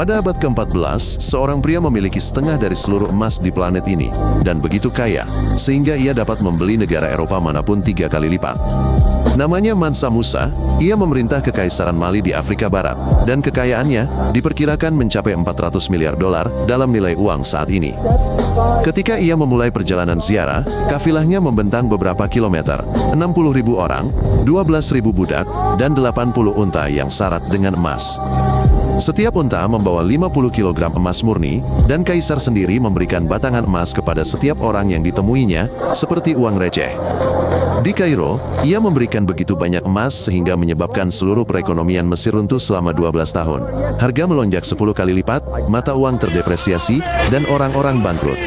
Pada abad ke-14, seorang pria memiliki setengah dari seluruh emas di planet ini, dan begitu kaya, sehingga ia dapat membeli negara Eropa manapun 3 kali lipat. Namanya Mansa Musa, ia memerintah Kekaisaran Mali di Afrika Barat, dan kekayaannya diperkirakan mencapai 400 miliar dolar dalam nilai uang saat ini. Ketika ia memulai perjalanan ziarah, kafilahnya membentang beberapa kilometer, 60.000 orang, 12.000 budak, dan 80 unta yang syarat dengan emas. Setiap unta membawa 50 kg emas murni, dan kaisar sendiri memberikan batangan emas kepada setiap orang yang ditemuinya, seperti uang receh. Di Kairo, ia memberikan begitu banyak emas sehingga menyebabkan seluruh perekonomian Mesir runtuh selama 12 tahun. Harga melonjak 10 kali lipat, mata uang terdepresiasi, dan orang-orang bangkrut.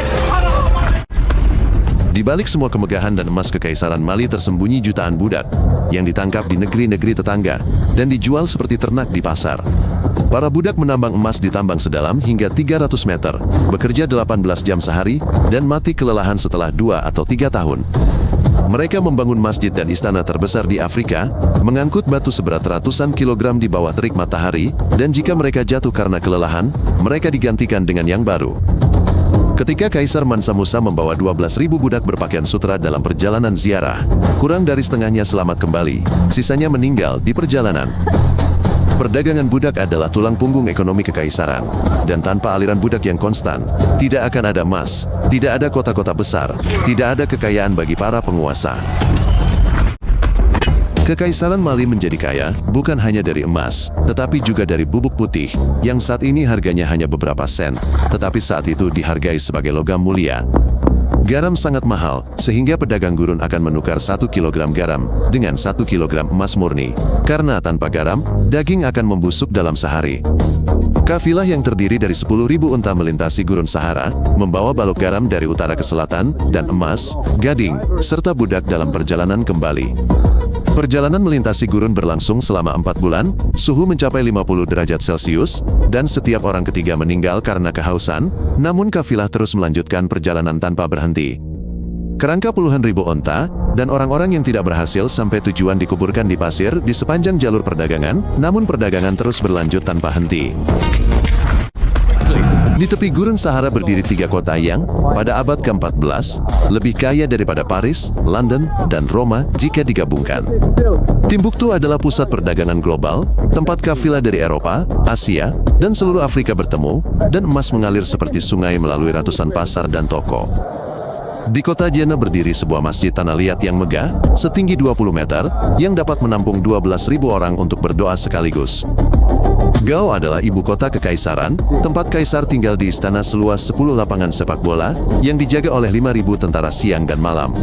Di balik semua kemegahan dan emas Kekaisaran Mali tersembunyi jutaan budak, yang ditangkap di negeri-negeri tetangga, dan dijual seperti ternak di pasar. Para budak menambang emas di tambang sedalam hingga 300 meter, bekerja 18 jam sehari, dan mati kelelahan setelah 2 atau 3 tahun. Mereka membangun masjid dan istana terbesar di Afrika, mengangkut batu seberat ratusan kilogram di bawah terik matahari, dan jika mereka jatuh karena kelelahan, mereka digantikan dengan yang baru. Ketika Kaisar Mansa Musa membawa 12.000 budak berpakaian sutra dalam perjalanan ziarah, kurang dari setengahnya selamat kembali, sisanya meninggal di perjalanan. Perdagangan budak adalah tulang punggung ekonomi kekaisaran, dan tanpa aliran budak yang konstan, tidak akan ada emas, tidak ada kota-kota besar, tidak ada kekayaan bagi para penguasa. Kekaisaran Mali menjadi kaya, bukan hanya dari emas, tetapi juga dari bubuk putih, yang saat ini harganya hanya beberapa sen, tetapi saat itu dihargai sebagai logam mulia. Garam sangat mahal, sehingga pedagang gurun akan menukar 1 kg garam dengan 1 kg emas murni. Karena tanpa garam, daging akan membusuk dalam sehari. Kafilah yang terdiri dari 10.000 unta melintasi gurun Sahara, membawa balok garam dari utara ke selatan, dan emas, gading, serta budak dalam perjalanan kembali. Perjalanan melintasi gurun berlangsung selama 4 bulan, suhu mencapai 50 derajat Celcius, dan setiap orang ketiga meninggal karena kehausan, namun kafilah terus melanjutkan perjalanan tanpa berhenti. Kerangka puluhan ribu onta, dan orang-orang yang tidak berhasil sampai tujuan dikuburkan di pasir di sepanjang jalur perdagangan, namun perdagangan terus berlanjut tanpa henti. Di tepi gurun Sahara berdiri 3 kota yang, pada abad ke-14, lebih kaya daripada Paris, London, dan Roma jika digabungkan. Timbuktu adalah pusat perdagangan global, tempat kafilah dari Eropa, Asia, dan seluruh Afrika bertemu, dan emas mengalir seperti sungai melalui ratusan pasar dan toko. Di kota Jena berdiri sebuah masjid tanah liat yang megah, setinggi 20 meter, yang dapat menampung 12.000 orang untuk berdoa sekaligus. Gao adalah ibu kota kekaisaran, tempat kaisar tinggal di istana seluas 10 lapangan sepak bola, yang dijaga oleh 5.000 tentara siang dan malam.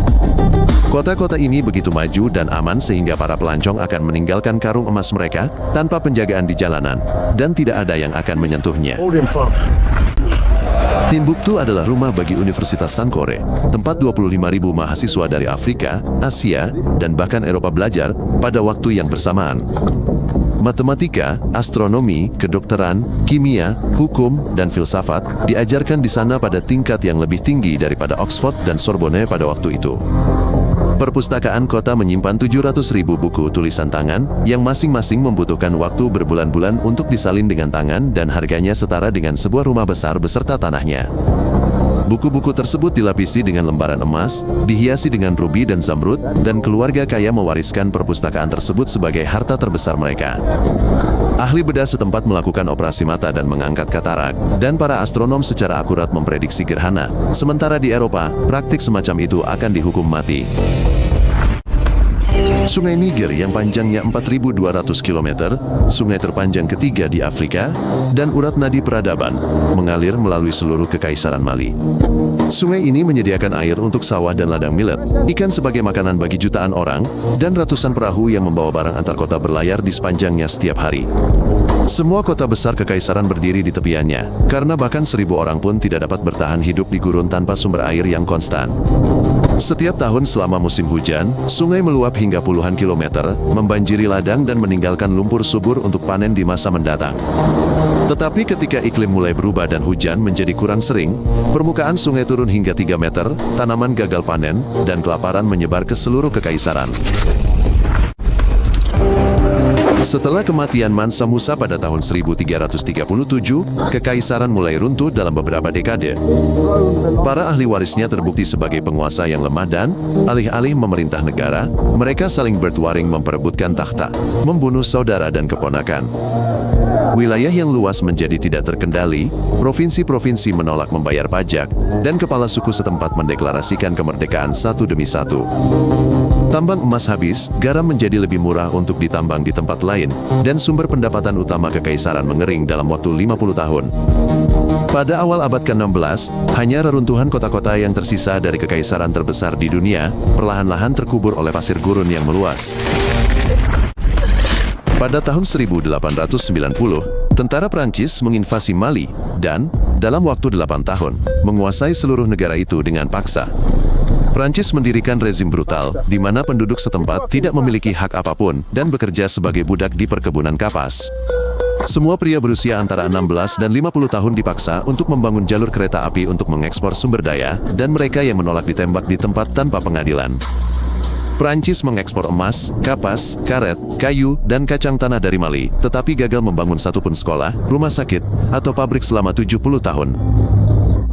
Kota-kota ini begitu maju dan aman sehingga para pelancong akan meninggalkan karung emas mereka, tanpa penjagaan di jalanan, dan tidak ada yang akan menyentuhnya. Timbuktu adalah rumah bagi Universitas Sankore, tempat 25.000 mahasiswa dari Afrika, Asia, dan bahkan Eropa belajar pada waktu yang bersamaan. Matematika, astronomi, kedokteran, kimia, hukum, dan filsafat diajarkan di sana pada tingkat yang lebih tinggi daripada Oxford dan Sorbonne pada waktu itu. Perpustakaan kota menyimpan 700.000 buku tulisan tangan, yang masing-masing membutuhkan waktu berbulan-bulan untuk disalin dengan tangan dan harganya setara dengan sebuah rumah besar beserta tanahnya. Buku-buku tersebut dilapisi dengan lembaran emas, dihiasi dengan rubi dan zamrud, dan keluarga kaya mewariskan perpustakaan tersebut sebagai harta terbesar mereka. Ahli bedah setempat melakukan operasi mata dan mengangkat katarak, dan para astronom secara akurat memprediksi gerhana, sementara di Eropa, praktik semacam itu akan dihukum mati. Sungai Niger yang panjangnya 4.200 km, sungai terpanjang ketiga di Afrika, dan urat nadi peradaban, mengalir melalui seluruh Kekaisaran Mali. Sungai ini menyediakan air untuk sawah dan ladang millet, ikan sebagai makanan bagi jutaan orang, dan ratusan perahu yang membawa barang antar kota berlayar di sepanjangnya setiap hari. Semua kota besar kekaisaran berdiri di tepiannya, karena bahkan 1.000 orang pun tidak dapat bertahan hidup di gurun tanpa sumber air yang konstan. Setiap tahun selama musim hujan, sungai meluap hingga puluhan kilometer, membanjiri ladang dan meninggalkan lumpur subur untuk panen di masa mendatang. Tetapi ketika iklim mulai berubah dan hujan menjadi kurang sering, permukaan sungai turun hingga 3 meter, tanaman gagal panen, dan kelaparan menyebar ke seluruh kekaisaran. Setelah kematian Mansa Musa pada tahun 1337, kekaisaran mulai runtuh dalam beberapa dekade. Para ahli warisnya terbukti sebagai penguasa yang lemah dan, alih-alih memerintah negara, mereka saling bertuaring memperebutkan takhta, membunuh saudara dan keponakan. Wilayah yang luas menjadi tidak terkendali, provinsi-provinsi menolak membayar pajak, dan kepala suku setempat mendeklarasikan kemerdekaan satu demi satu. Tambang emas habis, garam menjadi lebih murah untuk ditambang di tempat lain, dan sumber pendapatan utama kekaisaran mengering dalam waktu 50 tahun. Pada awal abad ke-16, hanya reruntuhan kota-kota yang tersisa dari kekaisaran terbesar di dunia, perlahan-lahan terkubur oleh pasir gurun yang meluas. Pada tahun 1890, tentara Prancis menginvasi Mali, dan, dalam waktu 8 tahun, menguasai seluruh negara itu dengan paksa. Prancis mendirikan rezim brutal, di mana penduduk setempat tidak memiliki hak apapun dan bekerja sebagai budak di perkebunan kapas. Semua pria berusia antara 16 dan 50 tahun dipaksa untuk membangun jalur kereta api untuk mengekspor sumber daya, dan mereka yang menolak ditembak di tempat tanpa pengadilan. Prancis mengekspor emas, kapas, karet, kayu, dan kacang tanah dari Mali, tetapi gagal membangun satupun sekolah, rumah sakit, atau pabrik selama 70 tahun.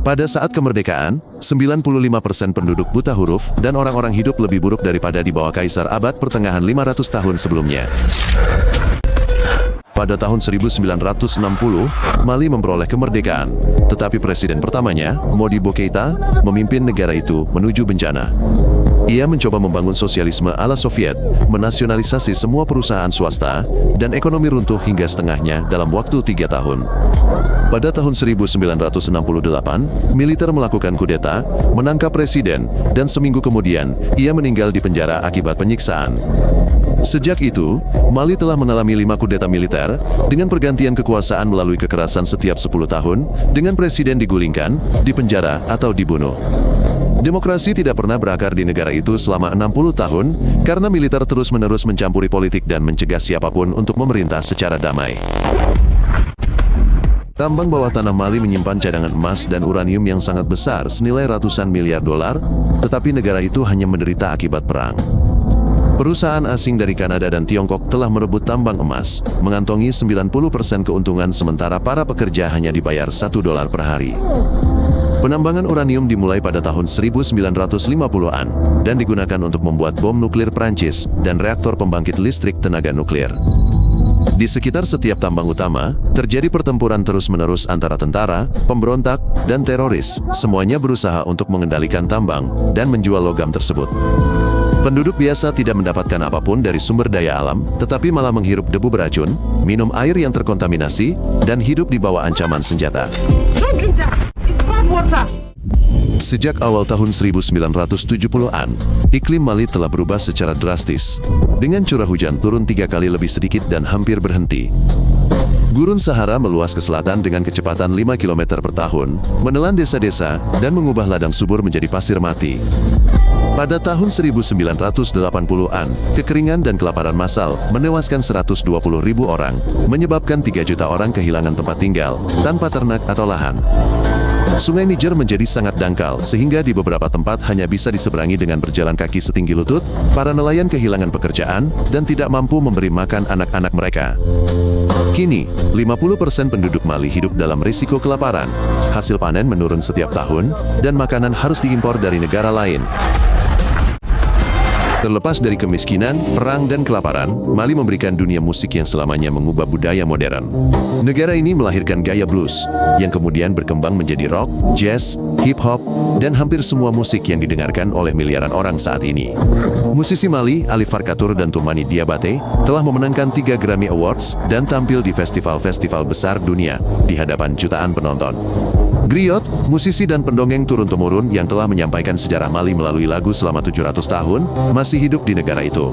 Pada saat kemerdekaan, 95% penduduk buta huruf dan orang-orang hidup lebih buruk daripada di bawah kaisar abad pertengahan 500 tahun sebelumnya. Pada tahun 1960, Mali memperoleh kemerdekaan, tetapi presiden pertamanya, Modibo Keïta, memimpin negara itu menuju bencana. Ia mencoba membangun sosialisme ala Soviet, menasionalisasi semua perusahaan swasta, dan ekonomi runtuh hingga setengahnya dalam waktu 3 tahun. Pada tahun 1968, militer melakukan kudeta, menangkap presiden, dan seminggu kemudian, ia meninggal di penjara akibat penyiksaan. Sejak itu, Mali telah mengalami 5 kudeta militer, dengan pergantian kekuasaan melalui kekerasan setiap 10 tahun, dengan presiden digulingkan, dipenjara, atau dibunuh. Demokrasi tidak pernah berakar di negara itu selama 60 tahun, karena militer terus-menerus mencampuri politik dan mencegah siapapun untuk memerintah secara damai. Tambang bawah tanah Mali menyimpan cadangan emas dan uranium yang sangat besar senilai ratusan miliar dolar, tetapi negara itu hanya menderita akibat perang. Perusahaan asing dari Kanada dan Tiongkok telah merebut tambang emas, mengantongi 90% keuntungan sementara para pekerja hanya dibayar $1 per hari. Penambangan uranium dimulai pada tahun 1950-an, dan digunakan untuk membuat bom nuklir Prancis dan reaktor pembangkit listrik tenaga nuklir. Di sekitar setiap tambang utama, terjadi pertempuran terus-menerus antara tentara, pemberontak, dan teroris, semuanya berusaha untuk mengendalikan tambang dan menjual logam tersebut. Penduduk biasa tidak mendapatkan apapun dari sumber daya alam, tetapi malah menghirup debu beracun, minum air yang terkontaminasi, dan hidup di bawah ancaman senjata. Sejak awal tahun 1970-an, iklim Mali telah berubah secara drastis, dengan curah hujan turun 3 kali lebih sedikit dan hampir berhenti. Gurun Sahara meluas ke selatan dengan kecepatan 5 km per tahun, menelan desa-desa, dan mengubah ladang subur menjadi pasir mati. Pada tahun 1980-an, kekeringan dan kelaparan massal menewaskan 120.000 orang, menyebabkan 3 juta orang kehilangan tempat tinggal, tanpa ternak atau lahan. Sungai Niger menjadi sangat dangkal, sehingga di beberapa tempat hanya bisa diseberangi dengan berjalan kaki setinggi lutut. Para nelayan kehilangan pekerjaan, dan tidak mampu memberi makan anak-anak mereka. Kini, 50% penduduk Mali hidup dalam risiko kelaparan. Hasil panen menurun setiap tahun, dan makanan harus diimpor dari negara lain. Terlepas dari kemiskinan, perang, dan kelaparan, Mali memberikan dunia musik yang selamanya mengubah budaya modern. Negara ini melahirkan gaya blues, yang kemudian berkembang menjadi rock, jazz, hip-hop, dan hampir semua musik yang didengarkan oleh miliaran orang saat ini. Musisi Mali, Ali Farka Touré dan Toumani Diabaté, telah memenangkan 3 Grammy Awards dan tampil di festival-festival besar dunia, di hadapan jutaan penonton. Griot, musisi dan pendongeng turun-temurun yang telah menyampaikan sejarah Mali melalui lagu selama 700 tahun, masih hidup di negara itu.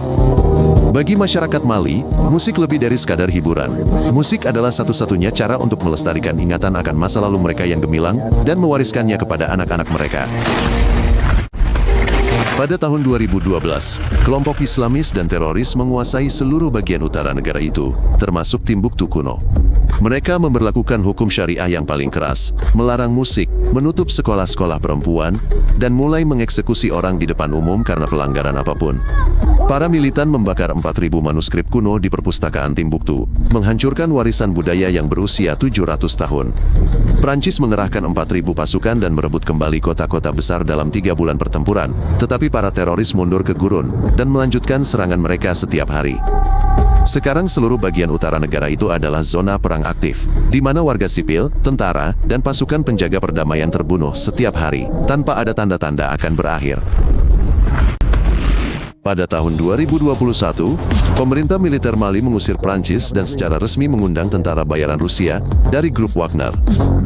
Bagi masyarakat Mali, musik lebih dari sekadar hiburan. Musik adalah satu-satunya cara untuk melestarikan ingatan akan masa lalu mereka yang gemilang, dan mewariskannya kepada anak-anak mereka. Pada tahun 2012, kelompok Islamis dan teroris menguasai seluruh bagian utara negara itu, termasuk Timbuktu kuno. Mereka memberlakukan hukum syariah yang paling keras, melarang musik, menutup sekolah-sekolah perempuan, dan mulai mengeksekusi orang di depan umum karena pelanggaran apapun. Para militan membakar 4.000 manuskrip kuno di perpustakaan Timbuktu, menghancurkan warisan budaya yang berusia 700 tahun. Prancis mengerahkan 4.000 pasukan dan merebut kembali kota-kota besar dalam 3 bulan pertempuran, tetapi para teroris mundur ke gurun dan melanjutkan serangan mereka setiap hari. Sekarang seluruh bagian utara negara itu adalah zona perang aktif, di mana warga sipil, tentara, dan pasukan penjaga perdamaian terbunuh setiap hari, tanpa ada tanda-tanda akan berakhir. Pada tahun 2021, pemerintah militer Mali mengusir Prancis dan secara resmi mengundang tentara bayaran Rusia dari grup Wagner.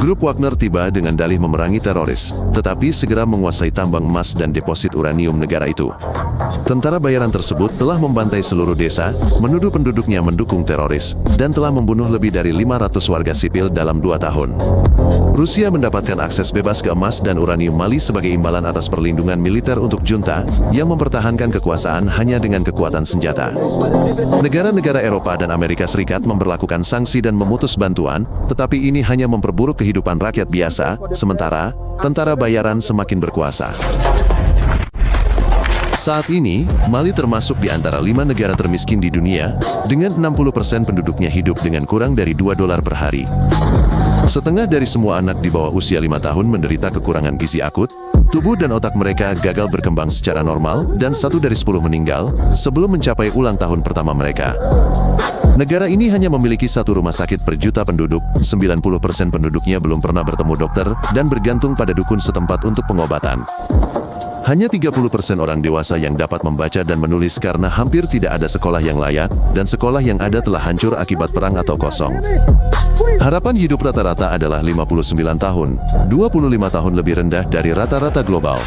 Grup Wagner tiba dengan dalih memerangi teroris, tetapi segera menguasai tambang emas dan deposit uranium negara itu. Tentara bayaran tersebut telah membantai seluruh desa, menuduh penduduknya mendukung teroris, dan telah membunuh lebih dari 500 warga sipil dalam 2 tahun. Rusia mendapatkan akses bebas ke emas dan uranium Mali sebagai imbalan atas perlindungan militer untuk junta yang mempertahankan kekuasaan hanya dengan kekuatan senjata. Negara-negara Eropa dan Amerika Serikat memberlakukan sanksi dan memutus bantuan, tetapi ini hanya memperburuk kehidupan rakyat biasa, sementara tentara bayaran semakin berkuasa. Saat ini, Mali termasuk di antara 5 negara termiskin di dunia, dengan 60% penduduknya hidup dengan kurang dari $2 per hari. Setengah dari semua anak di bawah usia 5 tahun menderita kekurangan gizi akut, tubuh dan otak mereka gagal berkembang secara normal, dan 1 dari 10 meninggal sebelum mencapai ulang tahun pertama mereka. Negara ini hanya memiliki 1 rumah sakit per juta penduduk, 90% penduduknya belum pernah bertemu dokter, dan bergantung pada dukun setempat untuk pengobatan. Hanya 30% orang dewasa yang dapat membaca dan menulis karena hampir tidak ada sekolah yang layak, dan sekolah yang ada telah hancur akibat perang atau kosong. Harapan hidup rata-rata adalah 59 tahun, 25 tahun lebih rendah dari rata-rata global.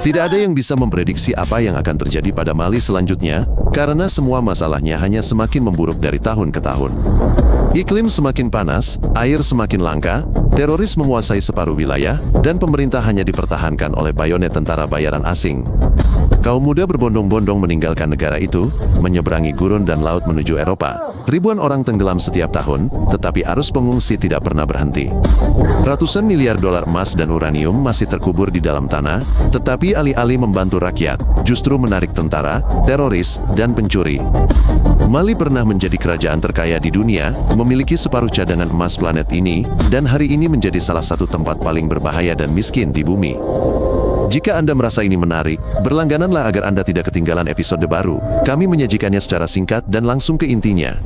Tidak ada yang bisa memprediksi apa yang akan terjadi pada Mali selanjutnya, karena semua masalahnya hanya semakin memburuk dari tahun ke tahun. Iklim semakin panas, air semakin langka, teroris menguasai separuh wilayah, dan pemerintah hanya dipertahankan oleh bayonet tentara bayaran asing. Kaum muda berbondong-bondong meninggalkan negara itu, menyeberangi gurun dan laut menuju Eropa. Ribuan orang tenggelam setiap tahun, tetapi arus pengungsi tidak pernah berhenti. Ratusan miliar dolar emas dan uranium masih terkubur di dalam tanah, tetapi alih-alih membantu rakyat, justru menarik tentara, teroris, dan pencuri. Mali pernah menjadi kerajaan terkaya di dunia, memiliki separuh cadangan emas planet ini, dan hari ini menjadi salah satu tempat paling berbahaya dan miskin di bumi. Jika Anda merasa ini menarik, berlanggananlah agar Anda tidak ketinggalan episode baru. Kami menyajikannya secara singkat dan langsung ke intinya.